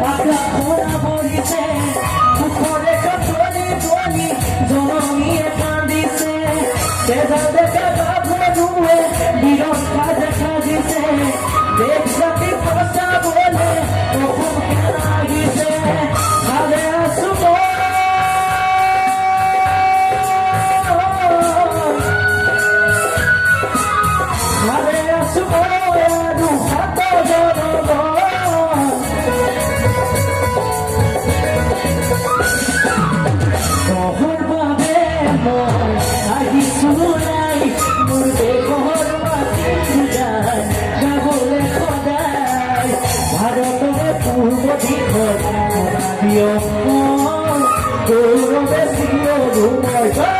আকা খোলা বলিছে মুখরে কতরি বলি জননীয়ে কান্দিছে তেজা দেখা বাবুয়ে নুয়ে বিরল কাজে কাজিছে দেখ সাথী পচা বলে তখন কেন লাগিছে ভাবে আসু ভাবে আসু আরু হাত জনব তোহর বাবে মই আহিছো নাই মোৰ দেহৰ মাটি যায় গাবলে সদায় ভাৰতৰে পূৰ্ব দিশত গৌৰৱে চিঞৰো মই